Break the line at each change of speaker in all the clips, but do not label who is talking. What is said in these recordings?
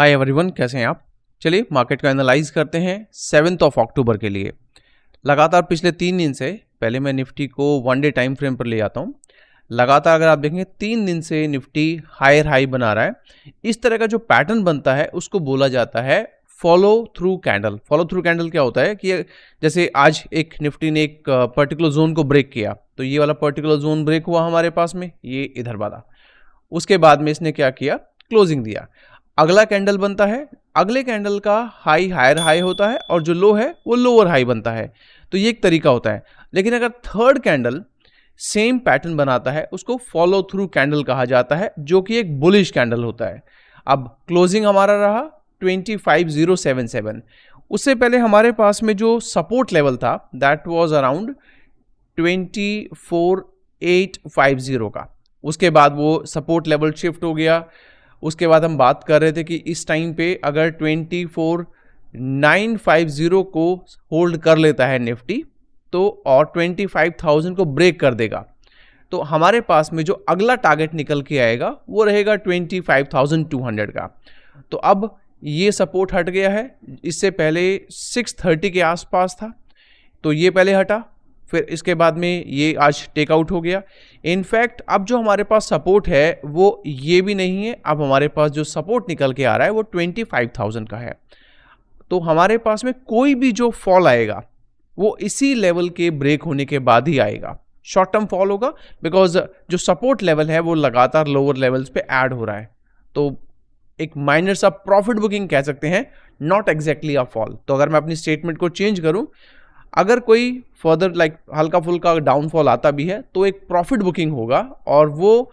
Hi everyone, कैसे हैं आप। चलिए मार्केट का एनालाइज करते हैं 7 अक्टूबर के लिए। लगातार पिछले 3 दिन से पहले मैं निफ्टी को 1 डे टाइम फ्रेम पर ले आता हूं। लगातार अगर आप देखेंगे 3 दिन से निफ्टी हायर हाई बना रहा है। इस तरह का जो पैटर्न बनता है उसको बोला जाता है follow through candle. Follow through candle क्या होता है कि जैसे आज एक निफ्टी ने एक पर्टिकुलर जोन को ब्रेक किया, तो ये वाला पर्टिकुलर जोन ब्रेक हुआ हमारे पास में, ये इधर वाला। उसके बाद में इसने क्या किया, क्लोजिंग दिया। अगला कैंडल बनता है, अगले कैंडल का हाई हायर हाई होता है और जो लो है वो लोअर हाई बनता है। तो ये एक तरीका होता है। लेकिन अगर थर्ड कैंडल सेम पैटर्न बनाता है उसको फॉलो थ्रू कैंडल कहा जाता है, जो कि एक बुलिश कैंडल होता है। अब क्लोजिंग हमारा रहा 25077। उससे पहले हमारे पास में जो सपोर्ट लेवल था दैट वाज अराउंड 24850 का। उसके बाद वो सपोर्ट लेवल शिफ्ट हो गया। उसके बाद हम बात कर रहे थे कि इस टाइम पे अगर 24950 को होल्ड कर लेता है निफ्टी तो और 25,000 को ब्रेक कर देगा, तो हमारे पास में जो अगला टारगेट निकल के आएगा वो रहेगा 25,200 का। तो अब ये सपोर्ट हट गया है। इससे पहले 630 के आसपास था, तो ये पहले हटा, फिर इसके बाद में ये आज टेकआउट हो गया। इनफैक्ट अब जो हमारे पास सपोर्ट है वो ये भी नहीं है। अब हमारे पास जो सपोर्ट निकल के आ रहा है वो 25,000 का है। तो हमारे पास में कोई भी जो फॉल आएगा वो इसी लेवल के ब्रेक होने के बाद ही आएगा। शॉर्ट टर्म फॉल होगा बिकॉज जो सपोर्ट लेवल है वो लगातार लोअर लेवल्स पे ऐड हो रहा है। तो एक माइनर सा प्रॉफिट बुकिंग कह सकते हैं, नॉट एग्जैक्टली अ फॉल। तो अगर मैं अपनी स्टेटमेंट को चेंज करूं, अगर कोई फर्दर हल्का फुल्का डाउनफॉल आता भी है तो एक प्रॉफिट बुकिंग होगा और वो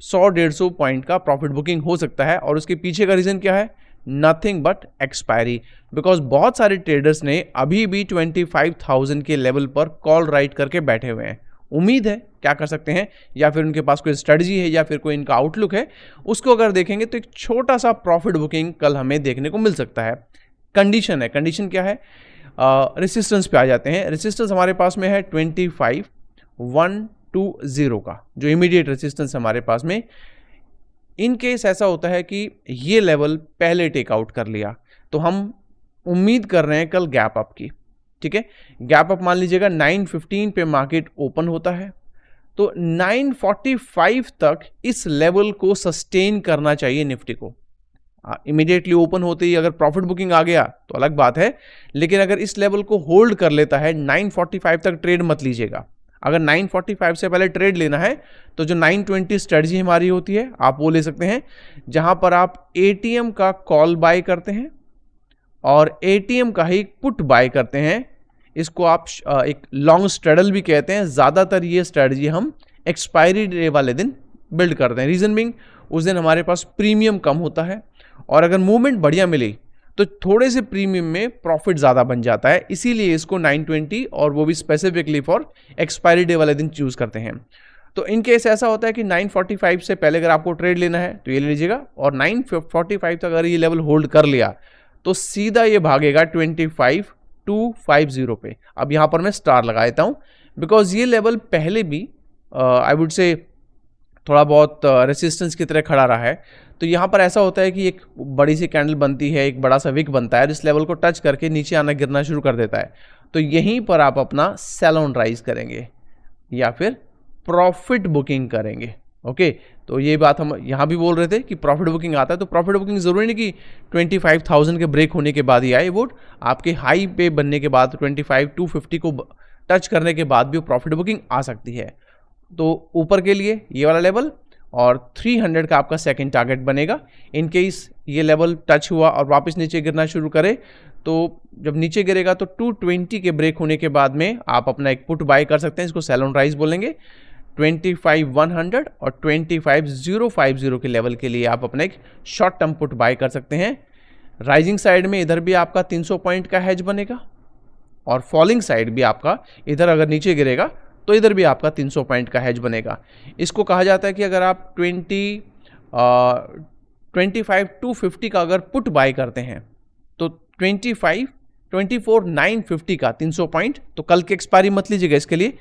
100-150 पॉइंट का प्रॉफिट बुकिंग हो सकता है। और उसके पीछे का रीज़न क्या है, नथिंग बट एक्सपायरी। बिकॉज बहुत सारे ट्रेडर्स ने अभी भी 25,000 के लेवल पर कॉल राइट करके बैठे हुए हैं। उम्मीद है क्या कर सकते हैं, या फिर उनके पास कोई स्ट्रेटजी है या फिर कोई इनका आउटलुक है, उसको अगर देखेंगे तो एक छोटा सा प्रॉफिट बुकिंग कल हमें देखने को मिल सकता है। कंडीशन है, कंडीशन क्या है, रेसिस्टेंस पे आ जाते हैं। रेसिस्टेंस हमारे पास में है 25,120 का, जो इमीडिएट रेसिस्टेंस हमारे पास में। इन केस ऐसा होता है कि ये लेवल पहले टेकआउट कर लिया तो हम उम्मीद कर रहे हैं कल गैप अप की। ठीक है, गैप अप मान लीजिएगा 915 पे मार्केट ओपन होता है, तो 945 तक इस लेवल को सस्टेन करना चाहिए निफ्टी को। इमीडिएटली ओपन होते ही अगर प्रॉफिट बुकिंग आ गया तो अलग बात है, लेकिन अगर इस लेवल को होल्ड कर लेता है 945 तक ट्रेड मत लीजिएगा। अगर 945 से पहले ट्रेड लेना है तो जो 920 स्ट्रेटजी हमारी होती है आप वो ले सकते हैं, जहां पर आप एटीएम का कॉल बाय करते हैं और एटीएम का ही पुट बाय करते हैं। इसको आप एक लॉन्ग स्ट्रेडल भी कहते हैं। ज़्यादातर ये स्ट्रेटजी हम एक्सपायरी डे वाले दिन बिल्ड करते हैं। रीज़न बिंग उस दिन हमारे पास प्रीमियम कम होता है और अगर मूवमेंट बढ़िया मिली तो थोड़े से प्रीमियम में प्रॉफिट ज़्यादा बन जाता है। इसीलिए इसको 920 और वो भी स्पेसिफिकली फॉर एक्सपायरी डे वाले दिन चूज़ करते हैं। तो इन केस ऐसा होता है कि 945 से पहले अगर आपको ट्रेड लेना है तो ये ले लीजिएगा, और 945 तक अगर ये लेवल होल्ड कर लिया तो सीधा ये भागेगा 25,250 पे। अब यहाँ पर मैं स्टार लगा देता हूँ बिकॉज ये लेवल पहले भी आई वुड से थोड़ा बहुत रेसिस्टेंस की तरह खड़ा रहा है। तो यहाँ पर ऐसा होता है कि एक बड़ी सी कैंडल बनती है, एक बड़ा सा विक बनता है, जिस लेवल को टच करके नीचे आना गिरना शुरू कर देता है। तो यहीं पर आप अपना सेल ऑन राइज करेंगे या फिर प्रॉफिट बुकिंग करेंगे। ओके, तो ये बात हम यहाँ भी बोल रहे थे कि प्रॉफिट बुकिंग आता है तो प्रॉफिट बुकिंग ज़रूरी नहीं कि 25,000 के ब्रेक होने के बाद ही आए। वो आपके हाई पे बनने के बाद 25,250 को टच करने के बाद भी प्रॉफिट बुकिंग आ सकती है। तो ऊपर के लिए ये वाला लेवल और 300 का आपका सेकंड टारगेट बनेगा। इन केस ये लेवल टच हुआ और वापस नीचे गिरना शुरू करे तो जब नीचे गिरेगा तो 220 के ब्रेक होने के बाद में आप अपना एक पुट बाय कर सकते हैं। इसको सेल ऑन राइज बोलेंगे। 25,100 और 25,050 के लेवल के लिए आप अपना एक शॉर्ट टर्म पुट बाय कर सकते हैं। राइजिंग साइड में इधर भी आपका 300 पॉइंट का हेज बनेगा और फॉलिंग साइड भी आपका इधर अगर नीचे गिरेगा तो इधर भी आपका 300 पॉइंट का हेज बनेगा। इसको कहा जाता है कि अगर आप 25,250 का अगर पुट बाय करते हैं तो 24,950 का 300 पॉइंट, तो कल की एक्सपायरी मत लीजिएगा इसके लिए।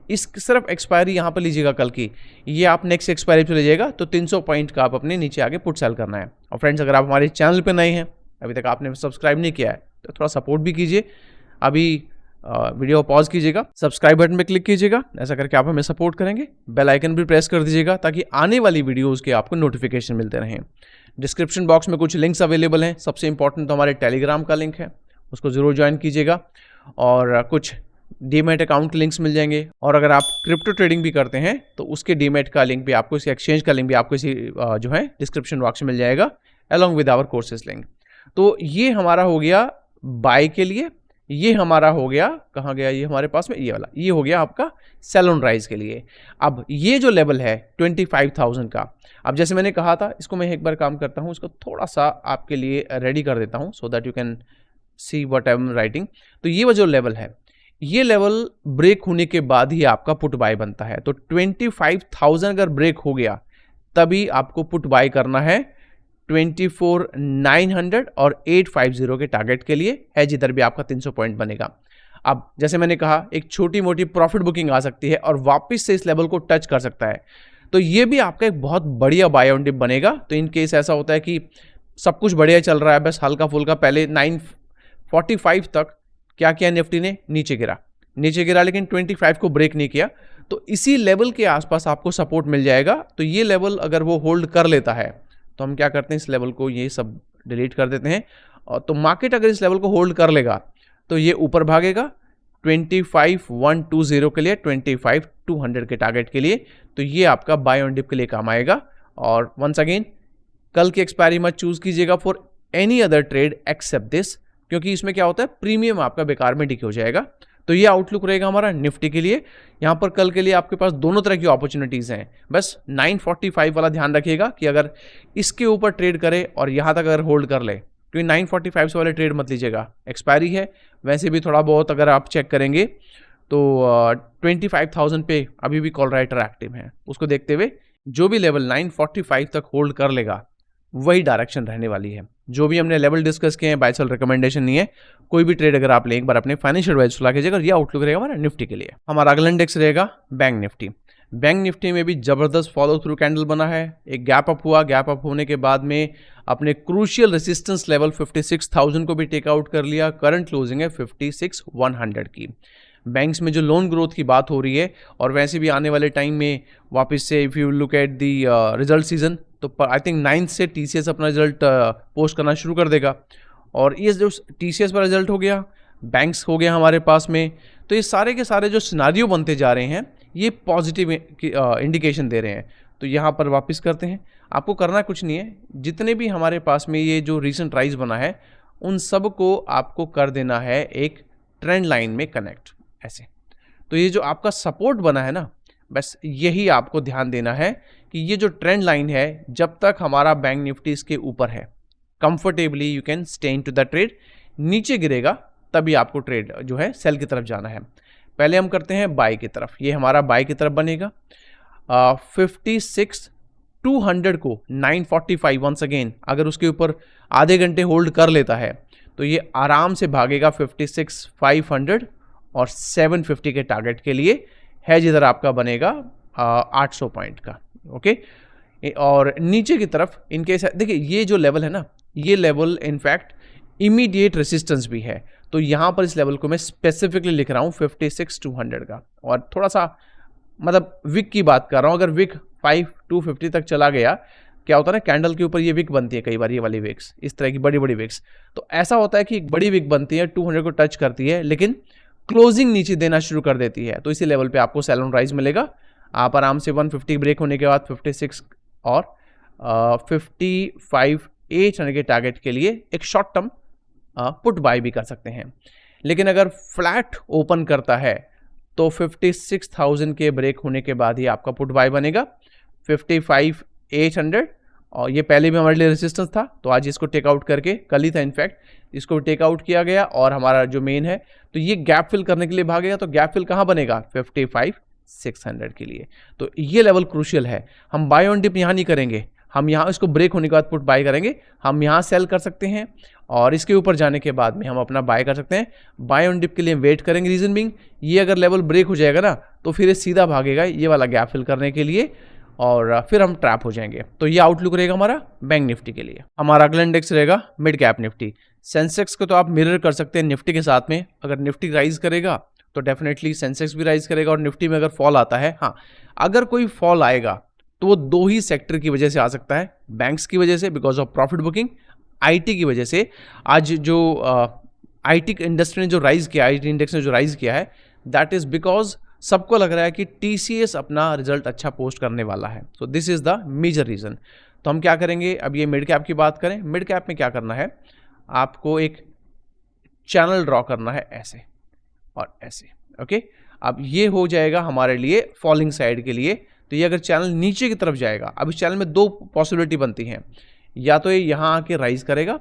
इस सिर्फ एक्सपायरी यहाँ पर लीजिएगा कल की, ये आप नेक्स्ट एक्सपायरी पे लीजिएगा तो 300 पॉइंट का आप अपने नीचे आगे पुट सेल करना है। और फ्रेंड्स, अगर आप हमारे चैनल पे नए हैं, अभी तक आपने सब्सक्राइब नहीं किया है, तो थोड़ा सपोर्ट भी कीजिए। अभी वीडियो पॉज कीजिएगा, सब्सक्राइब बटन पे क्लिक कीजिएगा, ऐसा करके आप हमें सपोर्ट करेंगे। बेल आइकन भी प्रेस कर दीजिएगा ताकि आने वाली वीडियोज़ के आपको नोटिफिकेशन मिलते रहें। डिस्क्रिप्शन बॉक्स में कुछ लिंक्स अवेलेबल हैं। सबसे इंपॉर्टेंट तो हमारे टेलीग्राम का लिंक है, उसको ज़रूर ज्वाइन कीजिएगा। और कुछ डीमैट अकाउंट के लिंक्स मिल जाएंगे। और अगर आप क्रिप्टो ट्रेडिंग भी करते हैं तो उसके डीमैट का लिंक भी आपको, इसी एक्सचेंज का लिंक भी आपको इसी जो है डिस्क्रिप्शन बॉक्स में मिल जाएगा, along with our courses link. तो ये हमारा हो गया बाय के लिए। ये हमारा हो गया, कहाँ गया ये हमारे पास में, ये वाला, ये हो गया आपका सेल ऑन राइज के लिए। अब ये जो लेवल है 25,000 का, अब जैसे मैंने कहा था, इसको मैं एक बार काम करता हूँ, इसको थोड़ा सा आपके लिए रेडी कर देता हूँ so that you can see what I am writing. तो ये वो जो लेवल है, ये लेवल ब्रेक होने के बाद ही आपका पुट बाय बनता है। तो 25,000 अगर ब्रेक हो गया तभी आपको पुट बाय करना है 24,900 और 850 के टारगेट के लिए है, जिधर भी आपका 300 पॉइंट बनेगा। अब जैसे मैंने कहा, एक छोटी मोटी प्रॉफिट बुकिंग आ सकती है और वापस से इस लेवल को टच कर सकता है, तो ये भी आपका एक बहुत बढ़िया बाय ऑन डिप बनेगा। तो इन केस ऐसा होता है कि सब कुछ बढ़िया चल रहा है, बस हल्का फुल्का पहले 945 तक क्या किया निफ्टी ने, नीचे गिरा लेकिन 25 को ब्रेक नहीं किया, तो इसी लेवल के आसपास आपको सपोर्ट मिल जाएगा। तो ये लेवल अगर वो होल्ड कर लेता है तो हम क्या करते हैं, इस लेवल को ये सब डिलीट कर देते हैं। और तो मार्केट अगर इस लेवल को होल्ड कर लेगा तो ये ऊपर भागेगा 25,120 के लिए, 25,200 के टारगेट के लिए। तो ये आपका बाय ऑन डिप के लिए काम आएगा। और वंस अगेन, कल की एक्सपायरी मत चूज कीजिएगा for any other trade except this, क्योंकि इसमें क्या होता है, प्रीमियम आपका बेकार में डिके हो जाएगा। तो ये आउटलुक रहेगा हमारा निफ्टी के लिए। यहाँ पर कल के लिए आपके पास दोनों तरह की अपॉर्चुनिटीज़ हैं। बस 945 वाला ध्यान रखिएगा कि अगर इसके ऊपर ट्रेड करे और यहाँ तक अगर होल्ड कर ले, तो 945 वाले ट्रेड मत लीजिएगा, एक्सपायरी है। वैसे भी थोड़ा बहुत अगर आप चेक करेंगे तो 25,000 पे अभी भी कॉल राइटर एक्टिव है। उसको देखते हुए जो भी लेवल 945 तक होल्ड कर लेगा वही डायरेक्शन रहने वाली है। जो भी हमने लेवल डिस्कस किए हैं, बाय सेल रिकमेंडेशन नहीं है। कोई भी ट्रेड अगर आप लें, एक बार अपने फाइनेंशियल एडवाइजर सलाह कीजिएगा। ये आउटलुक रहेगा हमारा निफ्टी के लिए। हमारा अगला इंडेक्स रहेगा बैंक निफ्टी। बैंक निफ्टी में भी जबरदस्त फॉलो थ्रू कैंडल बना है। एक गैप अप हुआ, गैप अप होने के बाद में अपने क्रूशियल रेजिस्टेंस लेवल 56,000 को भी टेकआउट कर लिया। करंट क्लोजिंग है 56,100 की। बैंक्स में जो लोन ग्रोथ की बात हो रही है, और वैसे भी आने वाले टाइम में वापस से if you look at the result season, तो आई थिंक 9 से टीसीएस अपना रिजल्ट पोस्ट करना शुरू कर देगा। और ये जो टीसीएस पर रिजल्ट हो गया, बैंक्स हो गया हमारे पास में, तो ये सारे के सारे जो सिनारियो बनते जा रहे हैं ये पॉजिटिव इंडिकेशन दे रहे हैं। तो यहाँ पर वापस करते हैं, आपको करना कुछ नहीं है, जितने भी हमारे पास में ये जो रीसेंट राइज बना है उन सब को आपको कर देना है एक ट्रेंड लाइन में कनेक्ट, ऐसे। तो ये जो आपका सपोर्ट बना है ना, बस यही आपको ध्यान देना है कि ये जो ट्रेंड लाइन है, जब तक हमारा बैंक निफ्टी इसके ऊपर है, comfortably you can stay into the trade. नीचे गिरेगा तभी आपको ट्रेड जो है सेल की तरफ जाना है। पहले हम करते हैं बाय की तरफ। ये हमारा बाय की तरफ बनेगा 56,200 को 945 वंस अगेन अगर उसके ऊपर आधे घंटे होल्ड कर लेता है तो ये आराम से भागेगा 56,500 और 750 के टारगेट के लिए है, जिधर आपका बनेगा 800 पॉइंट का। ओके, और नीचे की तरफ इनके देखिए ये जो लेवल है ना, ये लेवल इनफैक्ट इमीडिएट रेजिस्टेंस भी है। तो यहाँ पर इस लेवल को मैं स्पेसिफिकली लिख रहा हूँ 56,200 का, और थोड़ा सा मतलब विक की बात कर रहा हूँ। अगर विक 5,250 तक चला गया, क्या होता है ना, कैंडल के ऊपर ये विक बनती है कई बार, ये वाली विक्स, इस तरह की बड़ी बड़ी विक्स। तो ऐसा होता है कि एक बड़ी विक बनती है, 200 को टच करती है, लेकिन क्लोजिंग नीचे देना शुरू कर देती है। तो इसी लेवल पे आपको सेल ऑन राइज मिलेगा। आप आराम से 150 ब्रेक होने के बाद 56 और 55,800 के टारगेट के लिए एक शॉर्ट टर्म पुट बाय भी कर सकते हैं। लेकिन अगर फ्लैट ओपन करता है तो 56,000 के ब्रेक होने के बाद ही आपका पुट बाय बनेगा 55,800। और ये पहले भी हमारे लिए रेजिस्टेंस था, तो आज इसको टेकआउट करके, कल ही था इनफैक्ट, इसको टेकआउट किया गया और हमारा जो मेन है तो ये गैप फिल करने के लिए भागेगा। तो गैप फिल कहाँ बनेगा, 55,600 के लिए। तो ये लेवल क्रूशियल है। हम बाय ऑन डिप यहाँ नहीं करेंगे, हम यहाँ इसको ब्रेक होने के बाद पुट बाय करेंगे, हम यहाँ सेल कर सकते हैं और इसके ऊपर जाने के बाद में हम अपना बाय कर सकते हैं। बाय ऑन डिप के लिए वेट करेंगे, रीजन बिंग ये अगर लेवल ब्रेक हो जाएगा ना तो फिर ये सीधा भागेगा ये वाला गैप फिल करने के लिए और फिर हम ट्रैप हो जाएंगे। तो ये आउटलुक रहेगा हमारा बैंक निफ्टी के लिए। हमारा अगला इंडेक्स रहेगा मिड कैप निफ्टी। सेंसेक्स को तो आप मिरर कर सकते हैं निफ्टी के साथ में, अगर निफ्टी राइज करेगा तो डेफिनेटली सेंसेक्स भी राइज करेगा और निफ्टी में अगर फॉल आता है, हाँ अगर कोई फॉल आएगा तो वो दो ही सेक्टर की वजह से आ सकता है, बैंक्स की वजह से because of profit booking, IT की वजह से। आज जो आईटी इंडस्ट्री ने जो राइज किया, आईटी इंडेक्स ने जो राइज किया है, दैट इज बिकॉज सबको लग रहा है कि टीसीएस अपना रिजल्ट अच्छा पोस्ट करने वाला है। So this is the major reason. तो हम क्या करेंगे, अब ये मिड कैप की बात करें, मिड कैप में क्या करना है, आपको एक चैनल ड्रॉ करना है ऐसे और ऐसे, ओके। अब ये हो जाएगा हमारे लिए फॉलिंग साइड के लिए। तो ये अगर चैनल नीचे की तरफ जाएगा, अब इस चैनल में दो पॉसिबिलिटी बनती हैं, या तो ये यहाँ आके राइज करेगा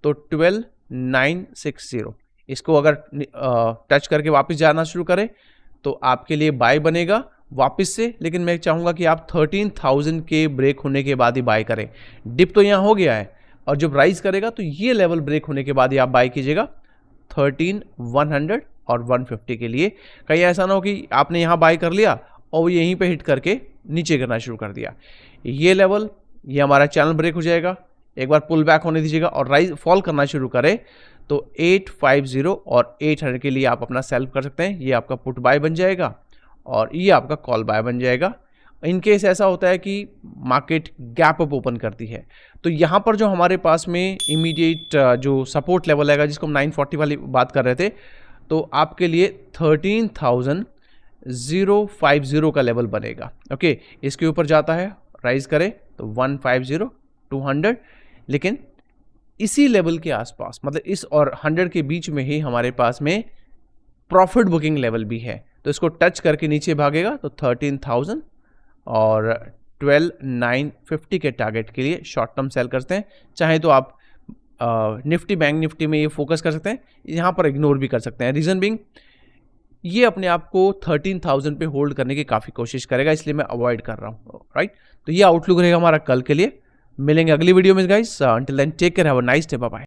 तो 12,960, इसको अगर टच करके वापस जाना शुरू करे तो आपके लिए बाय बनेगा वापस से, लेकिन मैं चाहूँगा कि आप 13,000 के ब्रेक होने के बाद ही बाय करें। डिप तो यहाँ हो गया है और जब राइज करेगा तो ये लेवल ब्रेक होने के बाद ही आप बाय कीजिएगा 13,100 और 150 के लिए। कहीं ऐसा ना हो कि आपने यहाँ बाय कर लिया और यहीं पे हिट करके नीचे गिरना शुरू कर दिया। ये लेवल, ये हमारा चैनल ब्रेक हो जाएगा, एक बार पुल बैक होने दीजिएगा और राइज फॉल करना शुरू करे तो 850 और 800 के लिए आप अपना सेल कर सकते हैं। ये आपका पुट बाय बन जाएगा और ये आपका कॉल बाय बन जाएगा। इन केस ऐसा होता है कि मार्केट गैप अप ओपन करती है तो यहाँ पर जो हमारे पास में इमीडिएट जो सपोर्ट लेवल आएगा, जिसको हम 940 वाली बात कर रहे थे, तो आपके लिए 13,050 का लेवल बनेगा, ओके। इसके ऊपर जाता है, राइज करे तो 150, 200, लेकिन इसी लेवल के आसपास, मतलब इस और 100 के बीच में ही हमारे पास में प्रॉफिट बुकिंग लेवल भी है। तो इसको टच करके नीचे भागेगा तो 13,000 और 12,950 के टारगेट के लिए शॉर्ट टर्म सेल करते हैं। चाहे तो आप निफ्टी, बैंक निफ्टी में ये फोकस कर सकते हैं, यहाँ पर इग्नोर भी कर सकते हैं। रीजन बिंग ये अपने आप को 13,000 पे होल्ड करने की काफ़ी कोशिश करेगा, इसलिए मैं अवॉइड कर रहा हूँ, राइट। तो ये आउटलुक रहेगा हमारा कल के लिए। मिलेंगे अगली वीडियो में guys, until then take care, have a nice day, bye bye.